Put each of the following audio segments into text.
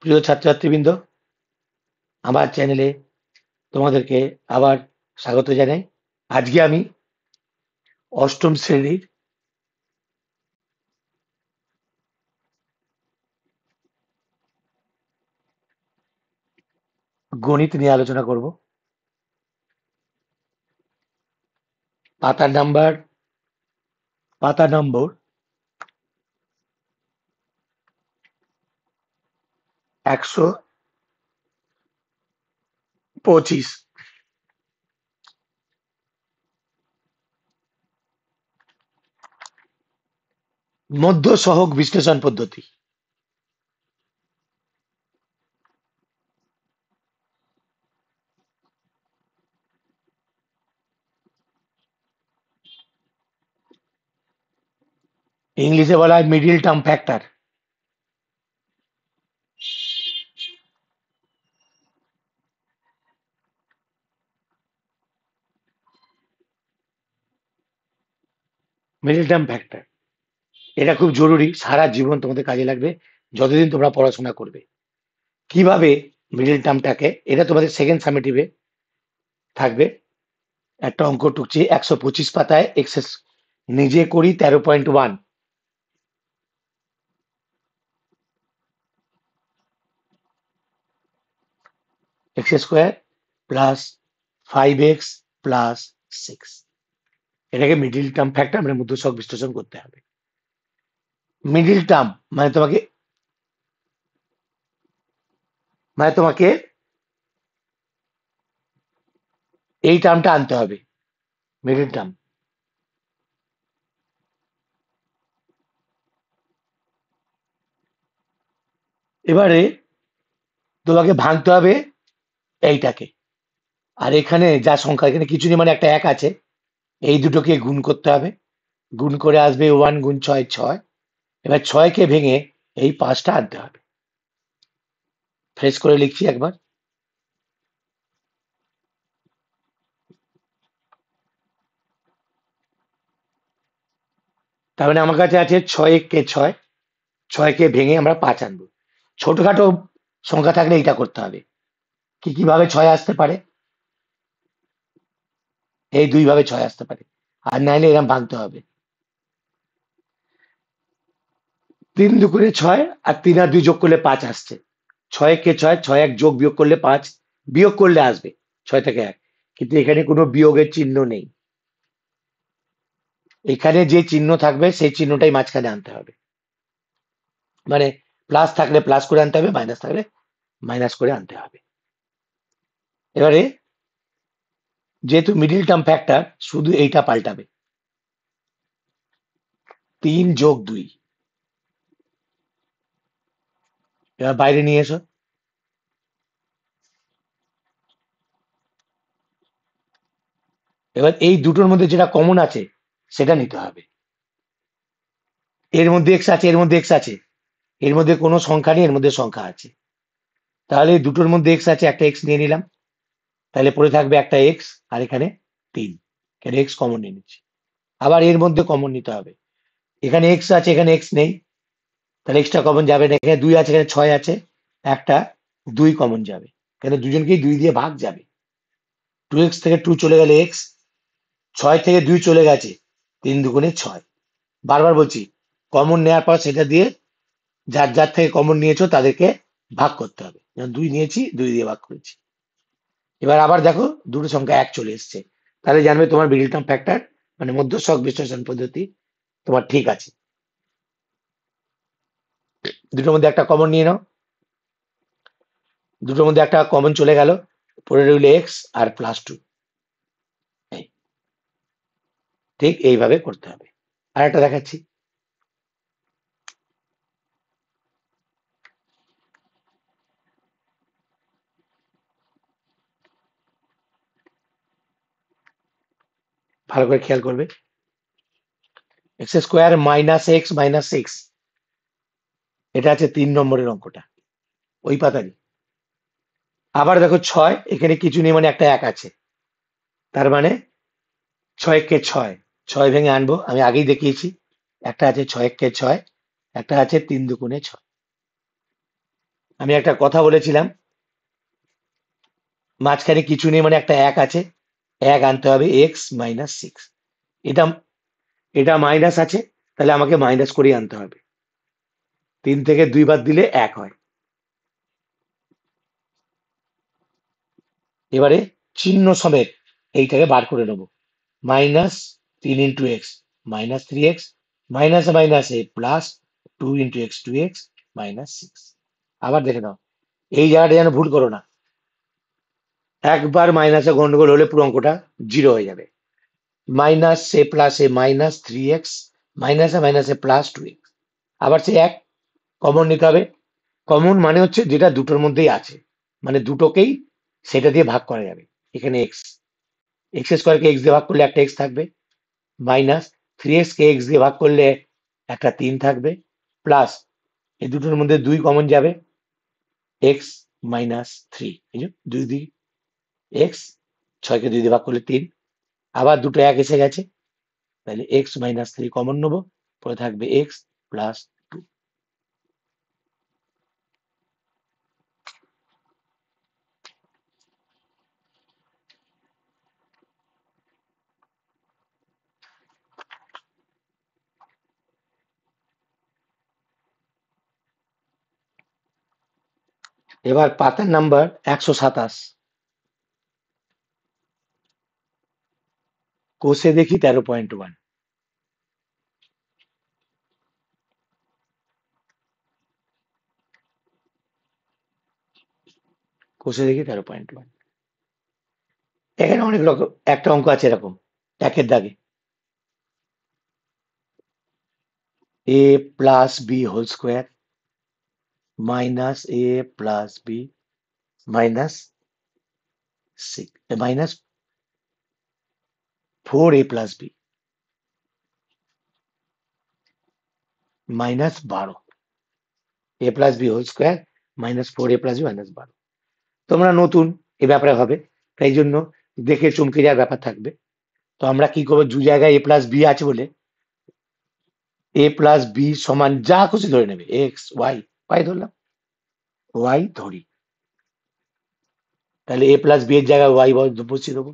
প্রিয় ছাত্রছাত্রীবৃন্দ, আমার চ্যানেলে তোমাদেরকে আবার স্বাগত জানাই। আজকে আমি অষ্টম শ্রেণীর গণিত নিয়ে আলোচনা করব। পাতা নম্বর 125। মধ্য সহগ বিশ্লেষণ পদ্ধতি। ইংলিশে বলা হয় middle term factor. Middle term factor এটা খুব জরুরি, সারা জীবন তোমাদের কাজে লাগবে যতদিন তোমরা পড়াশোনা করবে। কিভাবে মিডিল টার্মটাকে, এটা তোমাদের সেকেন্ড সামেটিভে থাকবে। একটা অঙ্ক টুকছি 125 পাতায়, এক্সেস নিজে করি 13.1। X square plus 5x plus 6, এটাকে মিডিল টার্ম ফ্যাক্টর মানে মধ্যসহগ বিশ্লেষণ করতে হবে। মিডিল টার্ম মানে তোমাকে এই টার্মটা আনতে হবে, মিডিল টার্ম। এবারে তোমাকে ভাঙতে হবে এইটাকে, আর এখানে যা সংখ্যা, এখানে কিছু নেই মানে একটা এক আছে, এই দুটোকে গুণ করতে হবে। গুণ করে আসবে 1 গুণ 6 6। এবার 6কে ভেঙে এই 5টা আনতে হবে। ফ্রেশ করে লিখছি একবার। তার মানে আমার কাছে আছে 6 6কে ভেঙে আমরা 5 আনবো। ছোটখাটো সংখ্যা থাকলে এটা করতে হবে। কিভাবে 6 আসতে পারে? এই 2 ভাবে 6 আসতে পারে, আর নাইলে এরকম ভাঙতে হবে। 3 দুগুণে 6, আর 3 আর 2 যোগ করলে 5 আসছে। 6 1 যোগ বিয়োগ করলে 5, বিয়োগ করলে আসবে 6 থেকে 1, কিন্তু এখানে কোনো বিয়োগের চিহ্ন নেই। এখানে যে চিহ্ন থাকবে সেই চিহ্নটাই মাঝখানে আনতে হবে। মানে প্লাস থাকলে প্লাস করে আনতে হবে, মাইনাস থাকলে মাইনাস করে আনতে হবে। এবারে যেহেতু মিডিল টার্ম ফ্যাক্টর, শুধু এইটা পাল্টাবে। 3 যোগ 2, এবার বাইরে নিয়ে এসো। এবার এই দুটোর মধ্যে যেটা কমন আছে সেটা নিতে হবে। এর মধ্যে এক্স আছে, এর মধ্যে এক্স আছে, এর মধ্যে কোনো সংখ্যা নেই, এর মধ্যে সংখ্যা আছে। তাহলে দুটোর মধ্যে এক্স আছে, একটা এক্স নিয়ে নিলাম, তাহলে পড়ে থাকবে একটা এক্স, আর এখানে 3, এখানে এক্স কমন নিয়ে নিচ্ছি। আবার এর মধ্যে কমন নিতে হবে, এখানে এক্স আছে, এখানে এক্স নেই, তাহলে এক্সটা কমন যাবে না। এখানে 2 আছে, এখানে 6 আছে, একটা 2 কমন যাবে, এখানে দুজনকেই 2 দিয়ে ভাগ যাবে। 2x থেকে 2 চলে গেলে এক্স, 6 থেকে 2 চলে গেছে, 3 দুগুণে 6। বারবার বলছি, কমন নেওয়ার পর সেটা দিয়ে যার যার থেকে কমন নিয়েছো তাদেরকে ভাগ করতে হবে। যেমন 2 নিয়েছি, 2 দিয়ে ভাগ করেছি। এবার আবার দেখো দুটো সংখ্যা 1 চলে এসছে, তাহলে জানবে তোমার মিডল টার্ম ফ্যাক্টর মানে মধ্যসহগ বিশ্লেষণ পদ্ধতি তোমার ঠিক আছে। দুটোর মধ্যে একটা কমন নিয়ে নাও, দুটোর মধ্যে একটা কমন চলে গেল, পড়ে রইল এক্স আর +2। ঠিক এইভাবে করতে হবে। আর একটা দেখাচ্ছি। ভালো করে খেয়াল করবে। X square minus x minus 6, এটা আছে 3 নম্বরের অঙ্কটা, ওই পাতারই। আবার দেখো 6, এখানে কিছু নেই মানে একটা 1 আছে, তার মানে 6 কে 6, 6 ভেঙে আনবো, আমি আগেই দেখিয়েছি। একটা আছে 6 কে 6, একটা আছে 3 দুগুণে 6। আমি একটা কথা বলেছিলাম, মাঝখানে কিছু নেই মানে একটা এক আছে, এক আনতে হবে x-6। এটা এটা মাইনাস আছে, তাহলে আমাকে মাইনাস করেই আনতে হবে। 3 থেকে 2 বাদ দিলে 1 হয়। এবারে চিহ্ন সমেত এইটাকে বার করে নেবো। -3 × x -3x minus minus A plus 2 × x 2x -6। আবার দেখে নাও, এই জায়গাটা যেন ভুল করো না। একবার মাইনাসে গন্ডগোল হলে পুরো অঙ্কটা 0 হয়ে যাবে। -a প্লাস এ -3x মাইনাসে মাইনাসে প্লাস 2x। আবার সে এক কমন নিতে হবে। কমন মানে হচ্ছে যেটা দুটোর মধ্যেই আছে, মানে দুটোকেই সেটা দিয়ে ভাগ করা যাবে। এখানে x² কে x দিয়ে ভাগ করলে একটা x থাকবে, -3x কে x দিয়ে ভাগ করলে একটা 3 থাকবে, প্লাস এই দুটোর মধ্যে 2 কমন যাবে, x-3। এই যে 2 2 x, 6 কে 2 দিয়ে ভাগ করলে 3। আবার দুটো এক এসে গেছে, তাহলে x-3 কমন নেবো, পরে থাকবে x প্লাস 2। এবার পাতার নাম্বার 127, কোষে দেখি 13.1। কোষে দেখি 13.1। এখানে অনেক রকম একটা অঙ্ক আছে এরকম, একের দাগে a plus B whole square minus A plus B minus -4a plus B -12। a plus B whole square -4a plus B -12। তোমরা নতুন এ ব্যাপারে হবে, তাই জন্য দেখে চমকে যাওয়ার ব্যাপার থাকবে। তো আমরা কি করবো, দু জায়গায় a প্লাস বি আছে বলে a প্লাস বি সমান যা খুশি ধরে নেবে, এক্স ওয়াই, ওয়াই ধরলাম, ওয়াই ধরি, তাহলে a প্লাস বি এর জায়গায় ওয়াই বসিয়ে দেবো,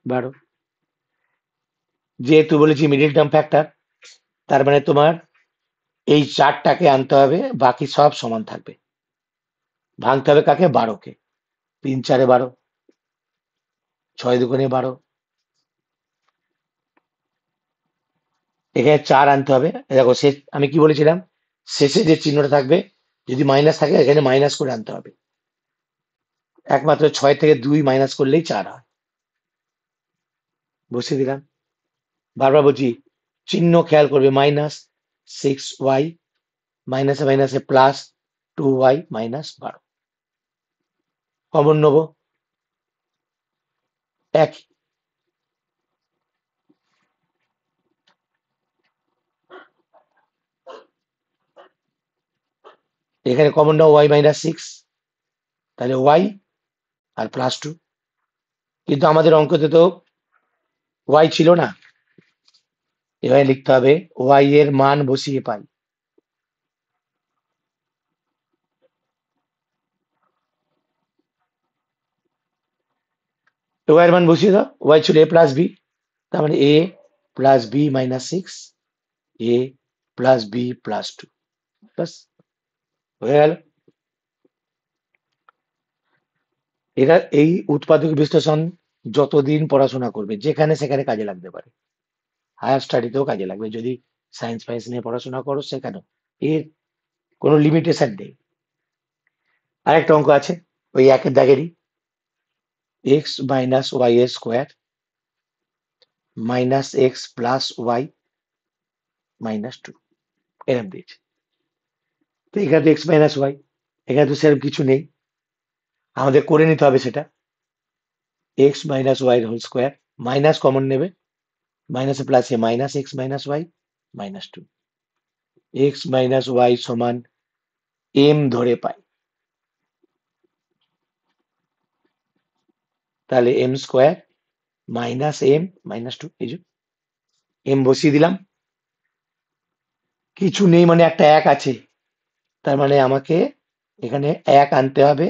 12। যেহেতু বলেছি মিডিল টার্ম ফ্যাক্টর, তার মানে তোমার এই 4টাকে আনতে হবে, বাকি সব সমান থাকবে। ভাঙতে হবে কাকে, 12কে। 3 4 12, 6 2 12। এখানে 4 আনতে হবে। দেখো শেষ আমি কি বলেছিলাম, শেষে যে চিহ্নটা থাকবে যদি মাইনাস থাকে এখানে মাইনাস করে আনতে হবে। একমাত্র 6 থেকে 2 মাইনাস করলেই 4 হয়। বসিয়ে দিলাম। বারবার বলছি, চিহ্ন খেয়াল করবে, -6y মাইনাসে মাইনাসে +2y -12। কমন নেবো, এক। এখানে কমন নেবো y-6, তাহলে y আর +2। কিন্তু আমাদের অঙ্কতে তো y ছিল না, এবারে লিখতে হবে y এর মান বসিয়ে পাই। y এর মান বসিয়ে দাও, y ছিল a প্লাস বি, তার মানে a plus B -6, a plus B +2, ব্যাস হয়ে গেল। এটা এই উৎপাদক বিশ্লেষণ যতদিন পড়াশোনা করবে যেখানে সেখানে কাজে লাগতে পারে, হায়ার স্টাডিতেও কাজে লাগবে। যদি সায়েন্স ফাইন্স নিয়ে পড়াশোনা করো সেখানেও এর কোনো লিমিটেশন নেই। আরেকটা অঙ্ক আছে ওই একের দাগেরই, x-y² -x + y -2 এরম দিয়েছে। তো এখানে তো x-y, এখানে তো সেরকম কিছু নেই, আমাদের করে নিতে হবে সেটা। x-y² মাইনাস কমন নেবে, মাইনাসে প্লাসে -x -y -2। x-y সমান m ধরে পাই, তাহলে m² -m -2। এই যে m বসিয়ে দিলাম, কিছু নেই মানে একটা এক আছে, তার মানে আমাকে এখানে 1 আনতে হবে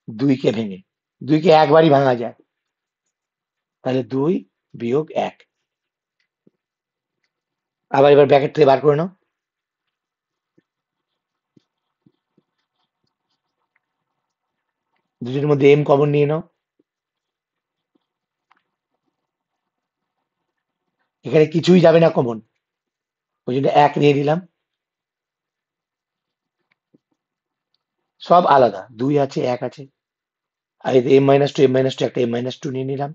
2 কে ভেঙে। 2 কে একবারই ভাঙা যায়, তাহলে 2 বিয়োগ 1। আবার এবার ব্র্যাকেট থেকে বার করে নাও। দুটোর মধ্যে m কমন নিয়ে নাও। এখানে কিছুই যাবে না কমন, ওই জন্য 1 নিয়ে নিলাম। সব আলাদা, 2 আছে 1 আছে। আর এই m-2 m-2 একটা m-2 নিয়ে নিলাম।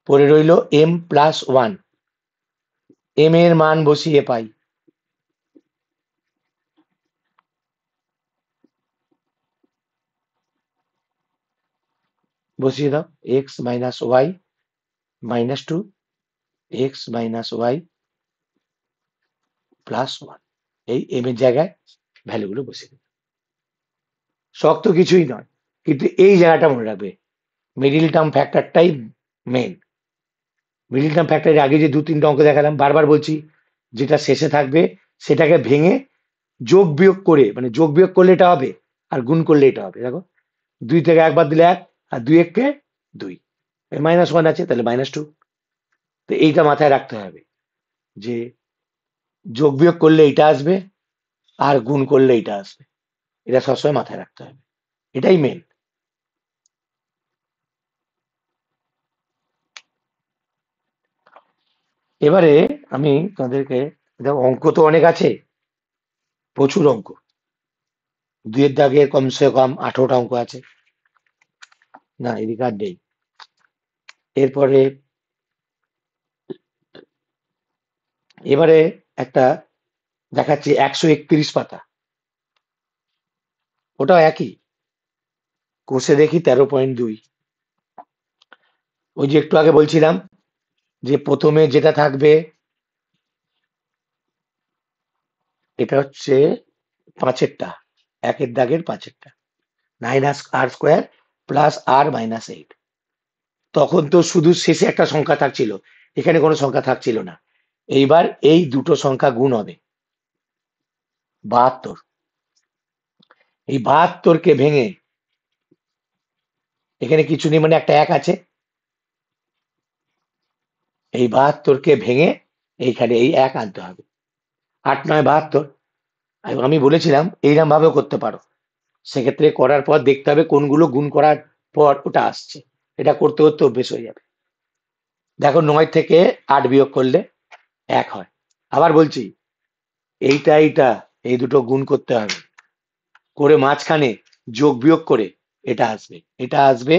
পরে রইল m+1। m এর মান বসিয়ে পাই বসিয়ে দাও x - y - 2 x - y +1। এই m এর জায়গায় ভ্যালুগুলো বসিয়ে দাও। শক্ত কিছুই নয়, কিন্তু এই জায়গাটা মনে রাখবে, মিডিল টার্ম ফ্যাক্টরটাই মেন। মিডিল টার্ম ফ্যাক্টরের আগে যে 2-3টা অঙ্ক দেখালাম, বারবার বলছি, যেটা শেষে থাকবে সেটাকে ভেঙে যোগ বিয়োগ করে, মানে যোগ বিয়োগ করলে এটা হবে আর গুণ করলে এটা হবে। দেখো 2 থেকে 1 বাদ দিলে 1, আর 2 1-কে 2, -1 আছে তাহলে -2। তো এইটা মাথায় রাখতে হবে যে যোগ বিয়োগ করলে এটা আসবে আর গুণ করলে এটা আসবে, এটা সবসময় মাথায় রাখতে হবে, এটাই মেন। এবারে আমি তোমাদেরকে, দেখো অঙ্ক তো অনেক আছে, প্রচুর অঙ্ক, 2 এর দাগে কমসে কম 18টা অঙ্ক আছে। না এদিকে আর নেই। এরপরে এবারে একটা দেখাচ্ছি 131 পাতা, ওটাও একই, কোষে দেখি 13.2। ওই যে একটু আগে বলছিলাম যে প্রথমে যেটা থাকবে এটা হচ্ছে 5-এরটা, 1-এর দাগের 5-এরটা, 9r² + r-8। তখন তো শুধু শেষে একটা সংখ্যা থাকছিল, এখানে কোনো সংখ্যা থাকছিল না। এইবার এই দুটো সংখ্যা গুণ হবে, 72। এই 72-কে ভেঙে, এখানে কিছু নেই মানে একটা 1 আছে, এই 72-কে ভেঙে এইখানে এই 1 আনতে হবে। 8 9 72। আমি বলেছিলাম এইরকম ভাবেও করতে পারো, সেক্ষেত্রে করার পর দেখতে হবে কোনগুলো গুণ করার পর ওটা আসছে, এটা করতে করতে অভ্যেস হয়ে যাবে। দেখো 9 থেকে 8 বিয়োগ করলে 1 হয়। আবার বলছি, এইটা এই দুটো গুণ করতে হবে, করে মাঝখানে যোগ বিয়োগ করে এটা আসবে, এটা আসবে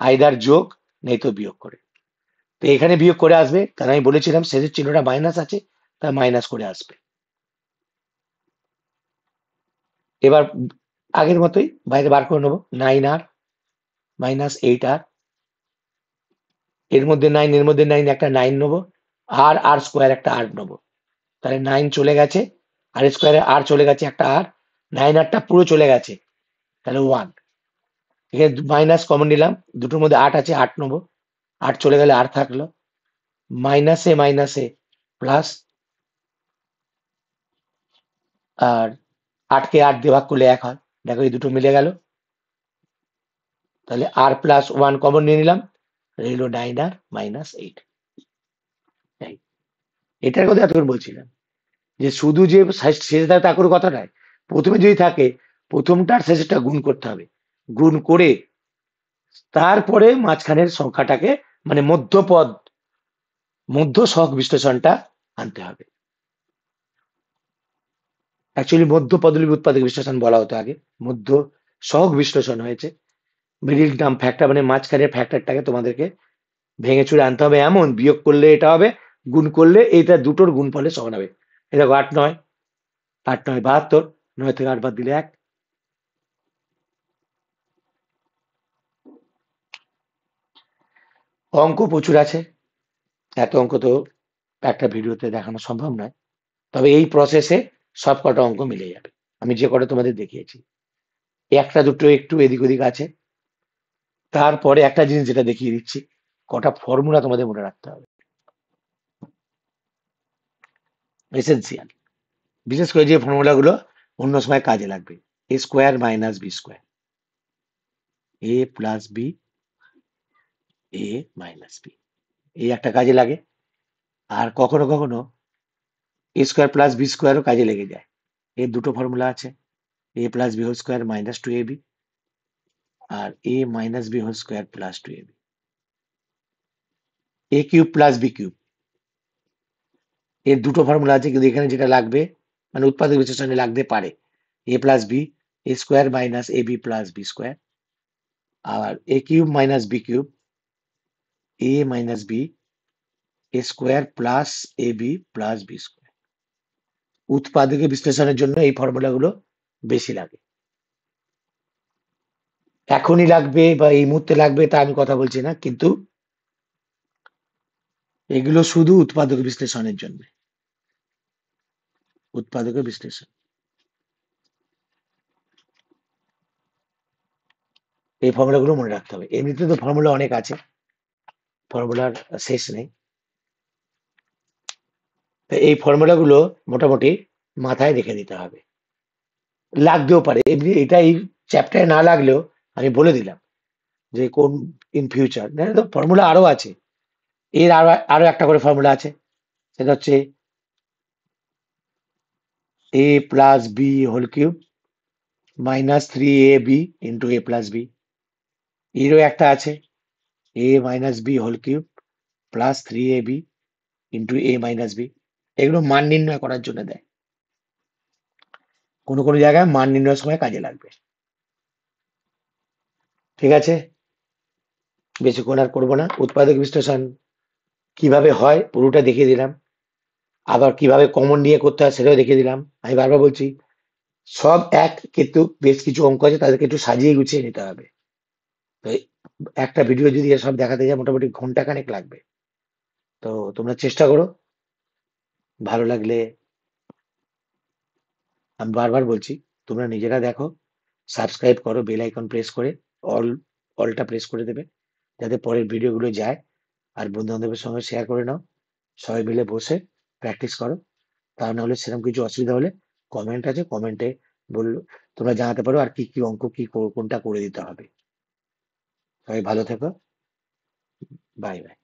আইদার যোগ নেই তো বিয়োগ করে। তো এখানে বিয়োগ করে আসবে, কারণ আমি বলেছিলাম শেষের চিহ্নটা মাইনাস আছে, তাই মাইনাস করে আসবে। এবার আগের মতোই বাইরে বার করে নেবো, 9r - 8r, এর মধ্যে 9, এর মধ্যে 9, একটা 9 নেবো, r² একটা r নেবো, তাহলে 9 চলে গেছে, r² r চলে গেছে একটা r, 9rটা পুরো চলে গেছে, তাহলে 1। এখানে মাইনাস কমন নিলাম, দুটোর মধ্যে 8 আছে, 8 নেবো, 8 চলে গেলে আর থাকলো, মাইনাসে মাইনাসে প্লাস, আর 8-কে 8 দিয়ে ভাগ করলে 1 হয়। দেখো এই দুটো মিলে গেল, তাহলে r+1 কমন নিয়ে নিলাম, রইল 9r - 8। এটার কথা এতক্ষণ বলছিলাম যে শুধু যে শেষে থাকে তা কোনো কথা নয়, প্রথমে যদি থাকে প্রথমটার শেষেরটা গুণ করতে হবে, গুণ করে তারপরে মাঝখানের সংখ্যাটাকে, মানে মধ্যপদ, মধ্য সহগ বিশ্লেষণটা আনতে হবে। অ্যাকচুয়ালি মধ্য পদলিপি উৎপাদক বিশ্লেষণ বলা হতো আগে, মধ্য সহগ বিশ্লেষণ হয়েছে। মিডিল টার্ম ফ্যাক্টর মানে মাঝখানের ফ্যাক্টরটাকে তোমাদেরকে ভেঙে চুরে আনতে হবে, এমন বিয়োগ করলে এটা হবে, গুণ করলে এটা দুটোর গুণফলের সমান হবে। এটা 8 9, 8 9 72, 9 থেকে 8 বাদ দিলে 1। অঙ্ক প্রচুর আছে, এত অঙ্ক তো একটা ভিডিওতে দেখানো সম্ভব নয়, তবে এই প্রসেসে সব কটা অঙ্ক মিলে যাবে, আমি যে কটা তোমাদের দেখিয়েছি। একটা দুটো একটু এদিক ওদিক আছে। তারপরে একটা জিনিস যেটা দেখিয়ে দিচ্ছি, কটা ফর্মুলা তোমাদের মনে রাখতে হবে, এসেন্সিয়াল। বিশেষ করে যে ফর্মুলাগুলো অন্য সময় কাজে লাগবে। A square minus B square, A plus B, A minus B, এই একটা কাজে লাগে। আর কখনো কখনো এ স্কোয়ার প্লাস বি স্কোয়ারও কাজে লেগে যায়। এর দুটো ফর্মুলা আছে, A plus B whole square minus two A B, আর A minus B whole square plus two A B. A cube plus B cube, এর দুটো ফর্মুলা আছে, কিন্তু এখানে যেটা লাগবে মানে উৎপাদক বিশ্লেষণে লাগতে পারে এ plus B, A square minus A B plus B square, R A cube minus B cube, A minus B, A square plus A B plus B square. উৎপাদকে বিশ্লেষণের জন্য এই ফর্মুলাগুলো বেশি লাগে। এখনই লাগবে বা এই মুহূর্তে লাগবে তা আমি কথা বলছি না, কিন্তু এগুলো শুধু উৎপাদক বিশ্লেষণের জন্য। উৎপাদকের বিশ্লেষণ, এই ফর্মুলাগুলো মনে রাখতে হবে। এমনিতে তো ফর্মুলা অনেক আছে, ফর্মুলার শেষ নেই। তো এই ফর্মুলাগুলো মোটামুটি মাথায় রেখে দিতে হবে। লাগতেও পারে এমনি, এটা এই চ্যাপ্টারে না লাগলেও আমি বলে দিলাম যে কোন ইন ফিউচার তো ফর্মুলা আরো আছে। এর আরো আরো একটা করে ফর্মুলা আছে, সেটা হচ্ছে A plus B whole cube minus three A B into A plus B. এরও একটা আছে, A minus B whole cube plus three A B into A minus B. এগুলো মান নির্ণয় করার জন্য দেয়, কোনো কোনো জায়গায় মান নির্ণয়ের সময় কাজে লাগবে। ঠিক আছে, বেশিক্ষণ আর করবো না। উৎপাদক বিশ্লেষণ কিভাবে হয় পুরোটা দেখিয়ে দিলাম, আবার কিভাবে কমন নিয়ে করতে হয় সেটাও দেখিয়ে দিলাম। আমি বারবার বলছি, সব এক, কিন্তু বেশ কিছু অঙ্ক আছে তাদেরকে একটু সাজিয়ে গুছিয়ে নিতে হবে। তো একটা ভিডিও যদি এসব দেখাতে যায় মোটামুটি ঘন্টা খানেক লাগবে। তো তোমরা চেষ্টা করো, ভালো লাগলে, আমি বারবার বলছি, তোমরা নিজেরা দেখো, সাবস্ক্রাইব করো, বেল আইকন প্রেস করে অল অলটা প্রেস করে দেবে, যাতে পরের ভিডিওগুলো যায়। আর বন্ধু বান্ধবের সঙ্গে শেয়ার করে নাও, সবাই মিলে বসে প্র্যাকটিস করো। তা না হলে সেরকম কিছু অসুবিধা হলে কমেন্ট আছে, কমেন্টে বল, তোমরা জানাতে পারো আর কি কি অঙ্ক কি কোনটা করে দিতে হবে। সবাই ভালো থেকো, বাই বাই।